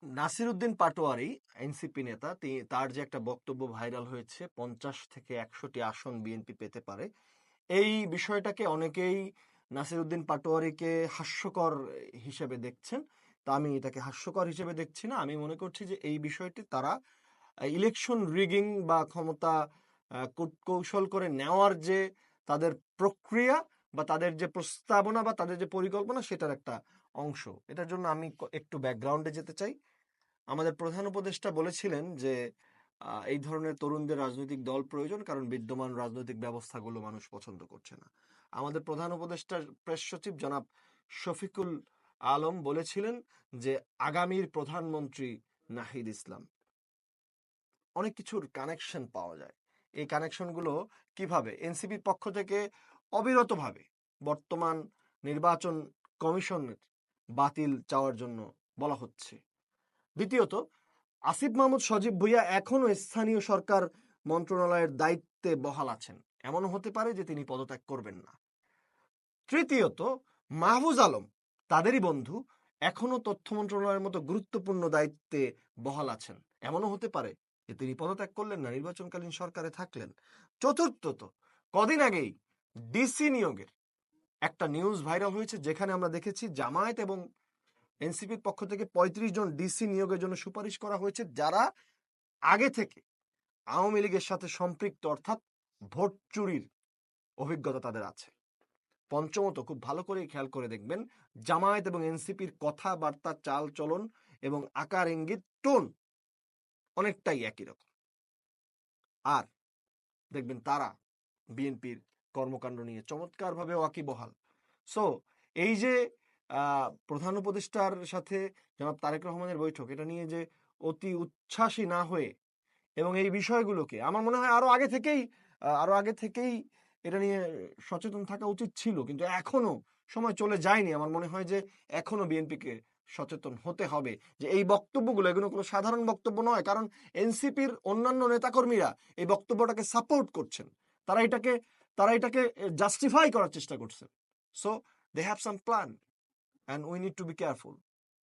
Nasiruddin Patwari NCP নেতা, তার যে একটা বক্তব্য ভাইরাল হয়েছে 50 থেকে 100টি আসন বিএনপি পেতে পারে, এই বিষয়টাকে অনেকেই নাসিরউদ্দিন পাটোয়ারিকে হাস্যকর হিসেবে দেখছেন। তা আমি এটাকে হাস্যকর হিসেবে দেখছি না। আমি মনে করছি যে এই বিষয়টি তারা ইলেকশন রিগিং বা ক্ষমতা কূটকৌশল করে নেওয়ার যে তাদের প্রক্রিয়া বা তাদের যে প্রস্তাবনা বা তাদের যে পরিকল্পনা, সেটার একটা অংশ। এটার জন্য আমি একটু ব্যাকগ্রাউন্ডে যেতে চাই। আমাদের প্রধান উপদেষ্টা বলেছিলেন যে এই ধরনের তরুণদের রাজনৈতিক দল প্রয়োজন, কারণ বিদ্যমান রাজনৈতিক ব্যবস্থাগুলো মানুষ পছন্দ করছে না। আমাদের প্রধান উপদেষ্টার প্রেস সচিব জনাব শফিকুল আলম বলেছিলেন যে আগামীর প্রধানমন্ত্রী নাহিদ ইসলাম। অনেক কিছুর কানেকশন পাওয়া যায়। এই কানেকশনগুলো কিভাবে এনসিপির পক্ষ থেকে অবিরতভাবে বর্তমান নির্বাচন কমিশনের বাতিল চাওয়ার জন্য বলা হচ্ছে। দ্বিতীয়ত, আসিফ মাহমুদ সজীব ভুঁইয়া এখনো স্থানীয় সরকার মন্ত্রণালয়ের দায়িত্বে বহাল আছেন। এমনও হতে পারে যে তিনি পদত্যাগ করবেন না। তৃতীয়ত, মাহফুজ আলম, তাদেরই বন্ধু, এখনো তথ্য মন্ত্রণালয়ের মতো গুরুত্বপূর্ণ দায়িত্বে বহাল আছেন। এমনও হতে পারে যে তিনি পদত্যাগ করলেন না, নির্বাচনকালীন সরকারে থাকলেন। চতুর্থত, কদিন আগেই ডিসি নিয়োগের একটা নিউজ ভাইরাল হয়েছে, যেখানে আমরা দেখেছি জামায়াত এবং এনসিপির পক্ষ থেকে 35 জন ডিসি নিয়োগের জন্য সুপারিশ করা হয়েছে, যারা আগে থেকে আওয়ামী লীগের সাথে সম্পৃক্ত, অর্থাৎ ভোট চুরির অভিজ্ঞতা তাদের আছে। পঞ্চমত, খুব ভালো করে খেয়াল করে দেখবেন, জামায়াত এবং এনসিপির কথাবার্তা, চাল চলন এবং আকার ইঙ্গিত, টোন অনেকটাই একই রকম। আর দেখবেন তারা বিএনপির কর্মকাণ্ড নিয়ে চমৎকারভাবে ওয়াকিবহাল। সো এই যে প্রধান উপদেষ্টার সাথে জনাব তারেক রহমানের বৈঠক, এটা নিয়ে যে অতি উচ্ছ্বাসী না হয়ে এবং এই বিষয়গুলোকে আমার মনে হয় আরো আগে থেকেই এটা নিয়ে সচেতন থাকা উচিত ছিল, কিন্তু এখনো সময় চলে যায়নি। আমার মনে হয় যে এখনো বিএনপিকে সচেতন হতে হবে যে এই বক্তব্যগুলো, এগুলো কোনো সাধারণ বক্তব্য নয়। কারণ এনসিপির অন্যান্য নেতাকর্মীরা এই বক্তব্যটাকে সাপোর্ট করছেন, তারা এটাকে তারা এটাকে জাস্টিফাই করার চেষ্টা করছেন। So they have some plan and we need to be careful.